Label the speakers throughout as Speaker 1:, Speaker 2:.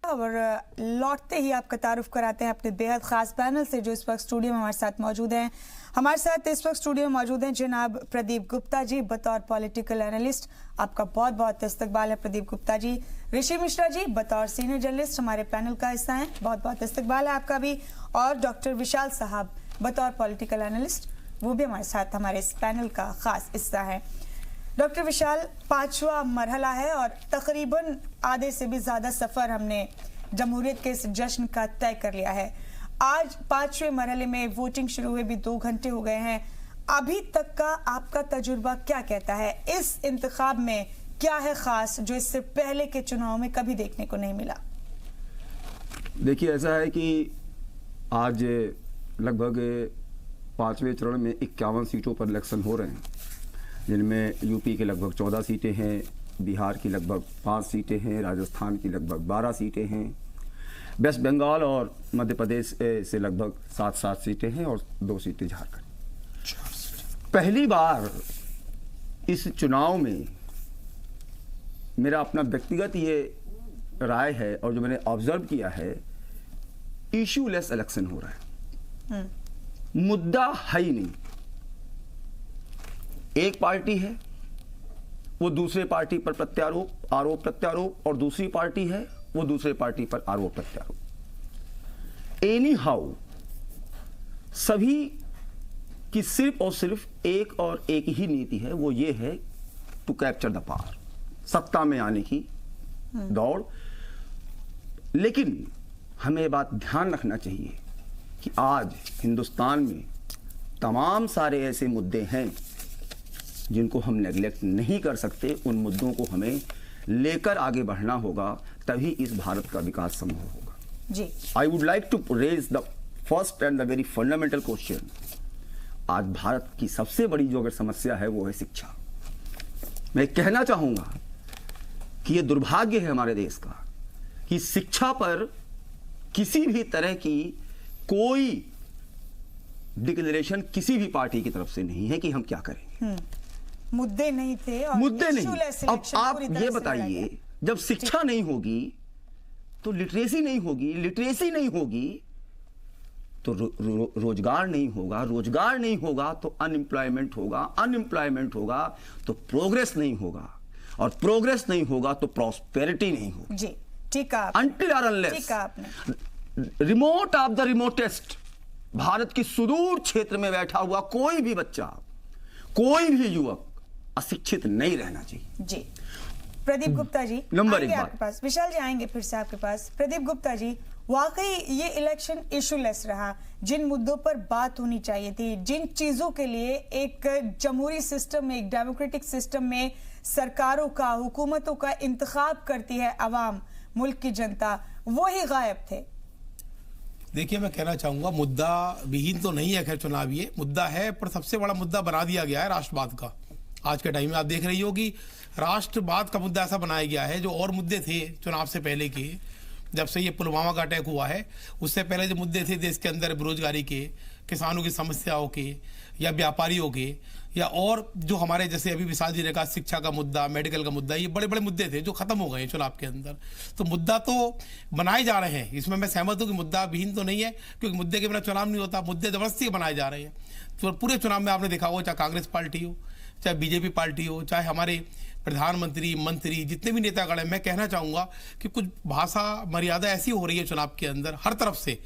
Speaker 1: और लौटते ही आपका तारुफ कराते हैं अपने बेहद खास पैनल से जो इस वक्त स्टूडियो में हमारे साथ मौजूद हैं। हमारे साथ इस वक्त स्टूडियो में मौजूद हैं जनाब प्रदीप गुप्ता जी बतौर पॉलिटिकल एनालिस्ट। आपका बहुत बहुत इस्तकबाल है प्रदीप गुप्ता जी। ऋषि मिश्रा जी बतौर सीनियर जर्नलिस्ट हमारे पैनल का हिस्सा हैं, बहुत बहुत इस्तकबाल है आपका भी। और डॉक्टर विशाल साहब बतौर पॉलिटिकल एनालिस्ट, वो भी हमारे साथ हमारे इस पैनल का खास हिस्सा है। डॉक्टर विशाल, 5वां मरहला है और तकरीबन आधे से भी ज़्यादा सफ़र हमने जमहूरियत के इस जश्न का तय कर लिया है। आज 5वें मरहले में वोटिंग शुरू हुए भी 2 घंटे हो गए हैं। अभी तक का आपका तजुर्बा क्या कहता है? इस इंतखाब में क्या है ख़ास जो इससे पहले के चुनाव में कभी देखने को नहीं मिला?
Speaker 2: देखिए, ऐसा है कि आज लगभग 5वें चरण में 51 सीटों पर इलेक्शन हो रहे हैं, जिनमें यूपी के लगभग 14 सीटें हैं, बिहार की लगभग 5 सीटें हैं, राजस्थान की लगभग 12 सीटें हैं, वेस्ट बंगाल और मध्य प्रदेश से लगभग 7 सीटें हैं और 2 सीटें झारखंड। पहली बार इस चुनाव में मेरा अपना व्यक्तिगत ये राय है और जो मैंने ऑब्जर्व किया है, इश्यूलेस इलेक्शन हो रहा है। मुद्दा है ही नहीं। एक पार्टी है, वो दूसरे पार्टी पर आरोप प्रत्यारोप, और दूसरी पार्टी है, वो दूसरे पार्टी पर आरोप प्रत्यारोप। एनी हाउ सभी की सिर्फ और सिर्फ एक ही नीति है, वो ये है टू कैप्चर द पावर, सत्ता में आने की दौड़। लेकिन हमें ये बात ध्यान रखना चाहिए कि आज हिंदुस्तान में तमाम सारे ऐसे मुद्दे हैं जिनको हम नेग्लेक्ट नहीं कर सकते। उन मुद्दों को हमें लेकर आगे बढ़ना होगा, तभी इस भारत का विकास संभव होगा
Speaker 1: जी।
Speaker 2: I would like to raise the first and the very fundamental question. आज भारत की सबसे बड़ी जो अगर समस्या है वो है शिक्षा। मैं कहना चाहूंगा कि ये दुर्भाग्य है हमारे देश का कि शिक्षा पर किसी भी तरह की कोई डिक्लेरेशन किसी भी पार्टी की तरफ से नहीं है कि हम क्या करेंगे।
Speaker 1: मुद्दे नहीं थे और
Speaker 2: मुद्दे नहीं। अब आप ये बताइए, जब शिक्षा नहीं होगी तो लिटरेसी नहीं होगी, लिटरेसी नहीं होगी तो रोजगार नहीं होगा, रोजगार नहीं होगा तो अनएम्प्लॉयमेंट होगा, अनएम्प्लॉयमेंट होगा तो प्रोग्रेस नहीं होगा, और प्रोग्रेस नहीं होगा तो प्रॉस्पेरिटी नहीं होगी।
Speaker 1: जी ठीक है।
Speaker 2: अनटिल और unless remote of the remotest, Bharat की सुदूर क्षेत्र में बैठा हुआ कोई भी बच्चा, कोई भी युवक अशिक्षित नहीं रहना चाहिए।
Speaker 1: जी प्रदीप गुप्ता जी,
Speaker 2: नंबर एक
Speaker 1: आपके पास। विशाल जी आएंगे फिर से आपके पास। प्रदीप गुप्ता जी, वाकई ये इलेक्शन इशूलेस रहा। जिन मुद्दों पर बात होनी चाहिए थी, जिन चीजों के लिए एक जमहूरी सिस्टम में, एक डेमोक्रेटिक सिस्टम में सरकारों का, हुकूमतों का इंतखाब करती है अवाम, मुल्क की जनता, वो ही गायब थे।
Speaker 3: देखिए, मैं कहना चाहूंगा मुद्दा विहीन तो नहीं है, खैर चुनाव ये मुद्दा है, पर सबसे बड़ा मुद्दा बना दिया गया है राष्ट्रवाद का। आज के टाइम में आप देख रही हो कि राष्ट्रवाद का मुद्दा ऐसा बनाया गया है, जो और मुद्दे थे चुनाव से पहले के, जब से ये पुलवामा का अटैक हुआ है, उससे पहले जो मुद्दे थे देश के अंदर बेरोजगारी के, किसानों की समस्याओं के, या व्यापारियों के, या और जो हमारे जैसे अभी विशाल जी ने कहा शिक्षा का मुद्दा, मेडिकल का मुद्दा, ये बड़े बड़े मुद्दे थे जो खत्म हो गए चुनाव के अंदर। तो मुद्दा तो बनाए जा रहे हैं, इसमें मैं सहमत हूँ कि मुद्दा विहीन तो नहीं है, क्योंकि मुद्दे के बिना चुनाव नहीं होता। मुद्दे जबरदस्ती बनाए जा रहे हैं। तो पूरे चुनाव में आपने देखा हो, चाहे कांग्रेस पार्टी हो, चाहे बीजेपी पार्टी हो, चाहे हमारे प्रधानमंत्री, मंत्री, जितने भी नेतागण हैं, मैं कहना चाहूँगा कि कुछ भाषा मर्यादा ऐसी हो रही है चुनाव के अंदर हर तरफ से।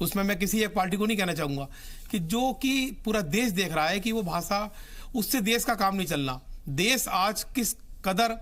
Speaker 3: उसमें मैं किसी एक पार्टी को नहीं कहना चाहूँगा कि जो कि पूरा देश देख रहा है कि वो भाषा, उससे देश का काम नहीं चलना। देश आज किस कदर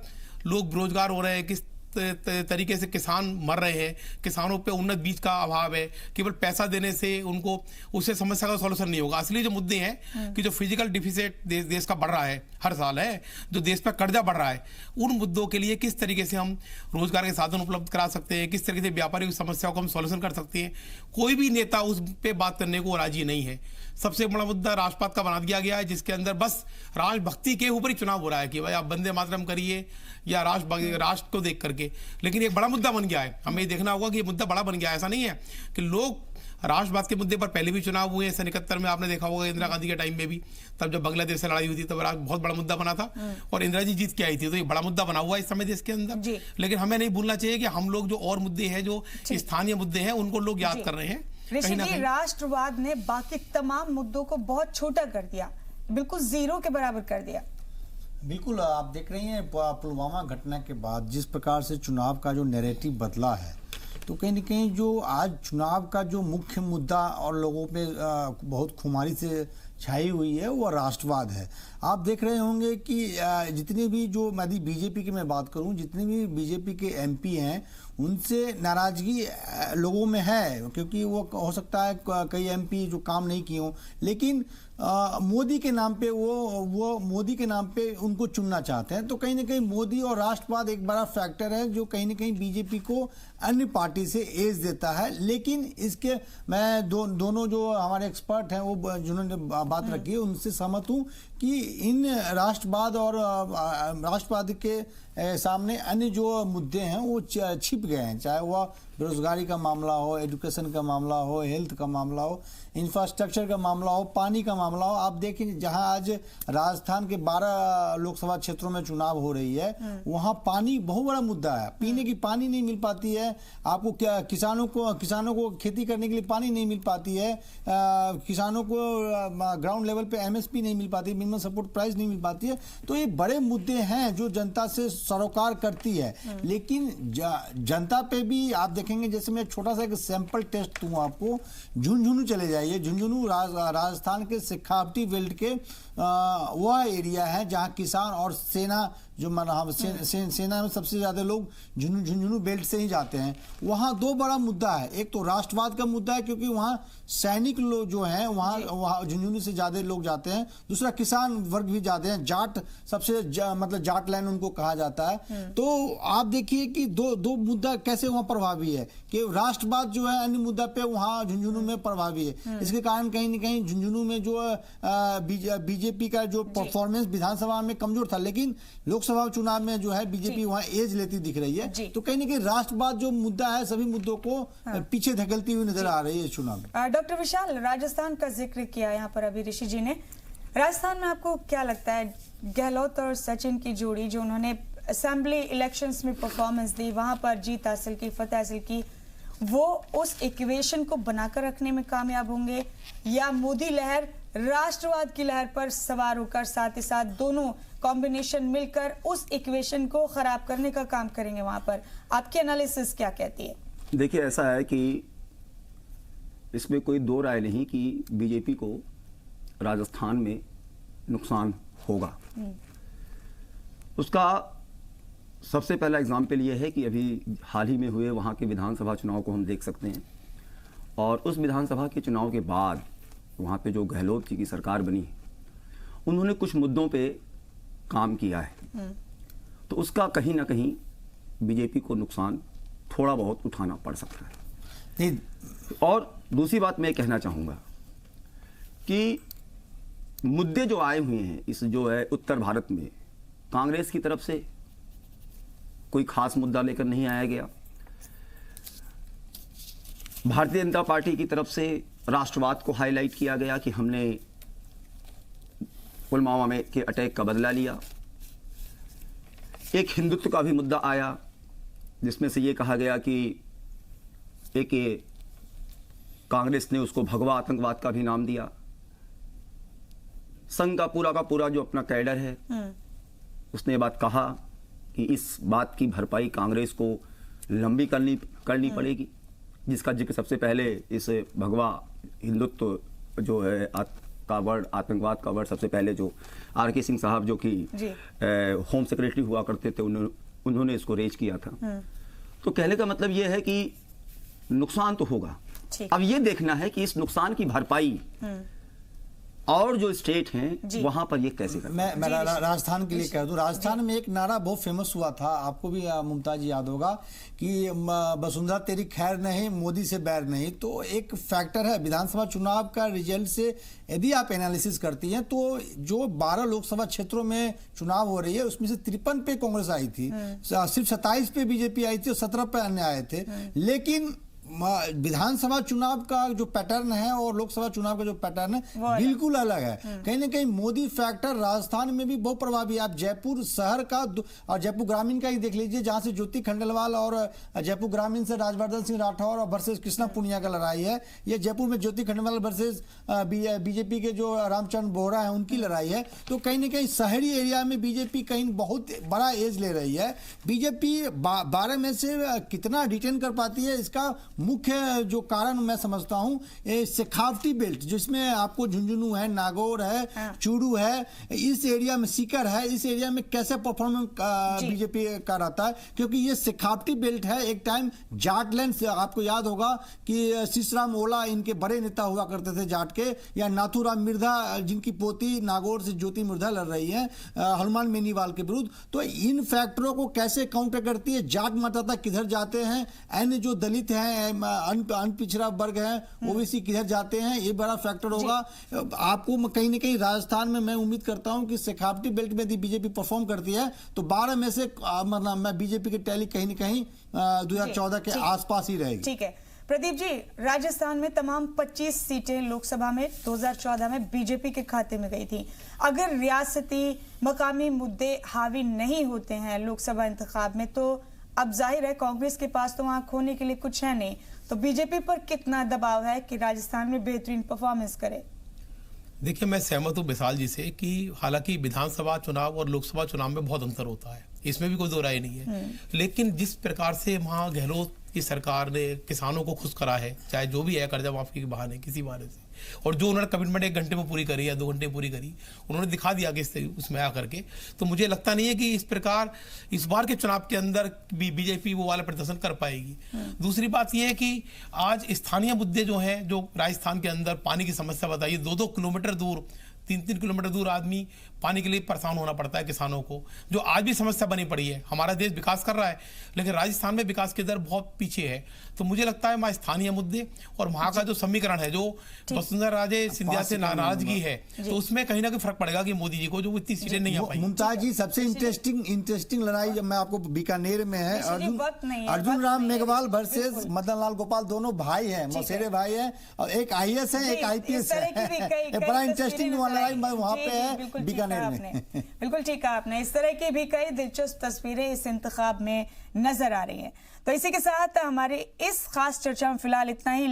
Speaker 3: लोग बेरोजगार हो रहे हैं, किस तरीके से किसान मर रहे हैं, किसानों पे उन्नत बीज का अभाव है, केवल पैसा देने से उनको उससे समस्या का सॉल्यूशन नहीं होगा। असली जो मुद्दे हैं कि जो फिजिकल डिफिसिट देश का बढ़ रहा है हर साल है, जो देश पर कर्जा बढ़ रहा है, उन मुद्दों के लिए किस तरीके से हम रोजगार के साधन उपलब्ध करा सकते हैं, किस तरीके से व्यापारी की समस्याओं को हम सॉल्यूशन कर सकते हैं, कोई भी नेता उस पर बात करने को राजी नहीं है। सबसे बड़ा मुद्दा राष्ट्रवाद का बना दिया गया है, जिसके अंदर बस राष्ट्रभक्ति के ऊपर ही चुनाव हो रहा है कि भाई आप वंदे मातरम करिए या राष्ट्र को देख करके। लेकिन एक बड़ा मुद्दा बन गया है, हमें देखना होगा कि ये मुद्दा बड़ा बन गया है। ऐसा नहीं है कि लोग राष्ट्रवाद के मुद्दे पर पहले भी चुनाव हुए हैं। 71 में आपने देखा होगा इंदिरा गांधी के टाइम में भी, तब जब बांग्लादेश से लड़ाई हुई थी तब बहुत बड़ा मुद्दा बना था और इंदिरा जी जीत के आई थी, तो ये बड़ा मुद्दा बना हुआ है इस समय देश के अंदर। लेकिन हमें नहीं भूलना चाहिए कि हम लोग जो और मुद्दे हैं, जो स्थानीय मुद्दे हैं, उनको लोग याद कर रहे हैं।
Speaker 1: ऋषि जी, राष्ट्रवाद ने बाकी तमाम मुद्दों को बहुत छोटा कर दिया, बिल्कुल जीरो के बराबर कर दिया।
Speaker 4: बिल्कुल, आप देख रही हैं पुलवामा घटना के बाद जिस प्रकार से चुनाव का जो नैरेटिव बदला है, तो कहीं न कहीं जो आज चुनाव का जो मुख्य मुद्दा और लोगों पे बहुत खुमारी से छाई हुई है वो राष्ट्रवाद है। आप देख रहे होंगे कि जितने भी जो यदि बीजेपी की मैं बात करूं, जितने भी बीजेपी के एमपी हैं उनसे नाराजगी लोगों में है, क्योंकि वो हो सकता है कई एमपी जो काम नहीं किए हों, लेकिन मोदी के नाम पे वो मोदी के नाम पे उनको चुनना चाहते हैं। तो कहीं ना कहीं मोदी और राष्ट्रवाद एक बड़ा फैक्टर है जो कहीं ना कहीं बीजेपी को अन्य पार्टी से एज देता है। लेकिन इसके मैं दोनों जो हमारे एक्सपर्ट हैं वो जिन्होंने बात रखी है उनसे सहमत हूँ कि इन राष्ट्रवाद और राष्ट्रवाद के सामने अन्य जो मुद्दे हैं वो छिप गए हैं, चाहे वह बेरोजगारी का मामला हो, एजुकेशन का मामला हो, हेल्थ का मामला हो, इंफ्रास्ट्रक्चर का मामला हो, पानी का मामला हो। आप देखिए जहां आज राजस्थान के 12 लोकसभा क्षेत्रों में चुनाव हो रही है, वहां पानी बहुत बड़ा मुद्दा है। पीने की पानी नहीं मिल पाती है आपको, क्या किसानों को खेती करने के लिए पानी नहीं मिल पाती है, किसानों को ग्राउंड लेवल पे एमएसपी नहीं मिल पाती, मिनिमम सपोर्ट प्राइस नहीं मिल पाती है। तो ये बड़े मुद्दे हैं जो जनता से सरोकार करती है। लेकिन जनता पे भी आप देखेंगे, जैसे मैं छोटा सा एक सैंपल टेस्ट दूं आपको, झुंझुनू चले जाइए। झुंझुनू राजस्थान के शेखावटी बेल्ट के वह एरिया है जहां किसान और सेना जो सेना में सबसे ज्यादा लोग झुंझुनू बेल्ट से ही जाते हैं। वहां दो बड़ा मुद्दा है, एक तो राष्ट्रवाद का मुद्दा है क्योंकि वहां सैनिक लोग जो हैं वहां झुंझुनू से ज्यादा लोग जाते हैं, दूसरा किसान वर्ग भी जाते हैं, जाट सबसे मतलब जाट लैंड उनको कहा जाता है। तो आप देखिए कि दो मुद्दा कैसे वहां प्रभावी है कि राष्ट्रवाद जो है अन्य मुद्दा पे वहां झुंझुनू में प्रभावी है। इसके कारण कहीं न कहीं झुंझुनू में जो बीजेपी का जो परफॉर्मेंस विधानसभा में कमजोर था, लेकिन लोकसभा चुनाव में जो है बीजेपी वहां एज लेती दिख रही है। तो कहीं ना कहीं राष्ट्रवाद जो मुद्दा है सभी मुद्दों को पीछे धकेलती हुई नजर आ रही है चुनाव में।
Speaker 1: डॉक्टर विशाल, राजस्थान का जिक्र किया यहाँ पर अभी ऋषि जी ने, राजस्थान में आपको क्या लगता है गहलोत और सचिन की जोड़ी जो उन्होंने असेंबली इलेक्शंस में परफॉर्मेंस दी, वहां पर जीत हासिल की, फतेह हासिल की, वो उस इक्वेशन को बनाकर रखने में कामयाब होंगे या मोदी लहर राष्ट्रवाद की लहर पर सवार होकर साथ ही साथ दोनों कॉम्बिनेशन मिलकर उस इक्वेशन को खराब करने का काम करेंगे? वहां पर आपकी एनालिसिस क्या कहती है?
Speaker 2: देखिए, ऐसा है कि इसमें कोई दो राय नहीं कि बीजेपी को राजस्थान में नुकसान होगा। उसका सबसे पहला एग्जाम्पल ये है कि अभी हाल ही में हुए वहाँ के विधानसभा चुनाव को हम देख सकते हैं, और उस विधानसभा के चुनाव के बाद वहाँ पे जो गहलोत जी की सरकार बनी, उन्होंने कुछ मुद्दों पे काम किया है, तो उसका कहीं ना कहीं बीजेपी को नुकसान थोड़ा बहुत उठाना पड़ सकता है। और दूसरी बात मैं कहना चाहूँगा कि मुद्दे जो आए हुए हैं इस जो है उत्तर भारत में, कांग्रेस की तरफ से कोई खास मुद्दा लेकर नहीं आया गया, भारतीय जनता पार्टी की तरफ से राष्ट्रवाद को हाईलाइट किया गया कि हमने पुलवामा में के अटैक का बदला लिया। एक हिंदुत्व का भी मुद्दा आया जिसमें से ये कहा गया कि एक कांग्रेस ने उसको भगवा आतंकवाद का भी नाम दिया। संघ का पूरा जो अपना कैडर है उसने ये बात कहा कि इस बात की भरपाई कांग्रेस को लंबी करनी पड़ेगी, जिसका जिक्र सबसे पहले इस भगवा हिंदुत्व जो है का वर्ड, आतंकवाद का वर्ड सबसे पहले जो आर.के. सिंह साहब जो कि होम सेक्रेटरी हुआ करते थे उन्होंने इसको रेज किया था। तो कहने का मतलब ये है कि नुकसान तो होगा, अब ये देखना है कि इस नुकसान की भरपाई और जो स्टेट हैं वहां पर ये कैसे करते हैं।
Speaker 4: मैं राजस्थान के लिए कह दूं, राजस्थान में एक नारा बहुत फेमस हुआ था, आपको भी मुमताज याद होगा कि वसुंधरा तेरी खैर नहीं, मोदी से बैर नहीं। तो एक फैक्टर है विधानसभा चुनाव का रिजल्ट से यदि आप एनालिसिस करती हैं तो जो 12 लोकसभा क्षेत्रों में चुनाव हो रही है उसमें से 53 पे कांग्रेस आई थी, सिर्फ 27 पे बीजेपी आई थी और 17 पे अन्य आए थे। लेकिन विधानसभा चुनाव का जो पैटर्न है और लोकसभा चुनाव का जो पैटर्न है बिल्कुल अलग है। कहीं ना कहीं मोदी फैक्टर राजस्थान में भी बहुत प्रभावी है। आप जयपुर शहर का और जयपुर ग्रामीण का ही देख लीजिए, जहां से ज्योति खंडेलवाल और जयपुर ग्रामीण से राजवर्धन सिंह राठौर और वर्सेस कृष्णा पुनिया का लड़ाई है। ये जयपुर में ज्योति खंडेलवाल वर्सेस बीजेपी के जो रामचंद्र बोहरा है उनकी लड़ाई है। तो कहीं ना कहीं शहरी एरिया में बीजेपी कहीं बहुत बड़ा एज ले रही है। बीजेपी 12 में से कितना रिटेन कर पाती है, इसका मुख्य जो कारण मैं समझता हूं शेखावटी बेल्ट, जिसमें आपको झुंझुनू है, नागौर है, चूरू है, इस एरिया में सीकर है, इस एरिया में कैसे परफॉर्मेंस बीजेपी का रहता है, क्योंकि ये शेखावटी बेल्ट है। एक टाइम जाटलैंड से आपको याद होगा कि शीशराम ओला इनके बड़े नेता हुआ करते थे जाट के, या नाथूराम मिर्धा जिनकी पोती नागौर से ज्योति मिर्धा लड़ रही है हनुमान मेनीवाल के विरुद्ध। तो इन फैक्टरों को कैसे काउंटर करती है, जाट मतदाता किधर जाते हैं, अन्य जो दलित हैं, अनपिछड़ा वर्ग है, ओबीसी किधर जाते हैं, ये बड़ा फैक्टर होगा। आपको कहीं ना कहीं राजस्थान में मैं उम्मीद करता हूं कि शेखावटी बेल्ट में यदि बीजेपी परफॉर्म करती है तो 12 में से मतलब मैं बीजेपी की टैली कहीं ना कहीं 2014 के आसपास ही रहेगी।
Speaker 1: ठीक है प्रदीप जी, राजस्थान में तमाम 25 सीटें लोकसभा में 2014 में बीजेपी के खाते में गई थी। अगर रियासती मकामी मुद्दे हावी नहीं होते हैं लोकसभा इंतखाब में, तो अब जाहिर है कांग्रेस के पास तो वहां खोने के लिए कुछ है नहीं, तो बीजेपी पर कितना दबाव है कि राजस्थान में बेहतरीन परफॉर्मेंस करे?
Speaker 3: देखिए, मैं सहमत हूँ विशाल जी से कि हालांकि विधानसभा चुनाव और लोकसभा चुनाव में बहुत अंतर होता है, इसमें भी कोई दो राय नहीं है। लेकिन जिस प्रकार से वहां गहलोत की सरकार ने किसानों को खुश करा है, चाहे जो भी है कर्जा माफी के बहाने किसी बहाने से, और जो उन्होंने कमिटमेंट 1 घंटे में पूरी करी या 2 घंटे में पूरी करी, उन्होंने दिखा दिया कि उसमें आकर के, तो मुझे लगता नहीं है कि इस प्रकार इस बार के चुनाव के अंदर भी बीजेपी वो वाला प्रदर्शन कर पाएगी। दूसरी बात यह है कि आज स्थानीय मुद्दे जो हैं, जो राजस्थान के अंदर पानी की समस्या बताइए, 2-2 किलोमीटर दूर, 3-3 किलोमीटर दूर आदमी पानी के लिए परेशान होना पड़ता है किसानों को, जो आज भी समस्या बनी पड़ी है। हमारा देश विकास कर रहा है, लेकिन राजस्थान में विकास की दर बहुत पीछे है। तो मुझे लगता है वहाँ स्थानीय मुद्दे और वहाँ का जो समीकरण है, जो वसुंधरा राजे सिंधिया से नाराजगी है, तो उसमें कहीं ना कहीं फर्क पड़ेगा कि मोदी जी को जो इतनी सीटें नहीं आ पाई।
Speaker 4: मुमताज जी, सबसे इंटरेस्टिंग लड़ाई जब मैं आपको बीकानेर में है, अर्जुन राम मेघवाल वर्सेस मदन लाल गोपाल, दोनों भाई हैं, मौसेरे भाई हैं, और एक IAS है, एक IPS है। बड़ा इंटरेस्टिंग लड़ाई वहाँ पे है बीकानेर में।
Speaker 1: बिल्कुल ठीक कहा आपने। इस तरह की भी कई दिलचस्प तस्वीरें इस इंतखाब में नजर आ रही हैं। तो इसी के साथ हमारे इस खास चर्चा में फिलहाल इतना ही।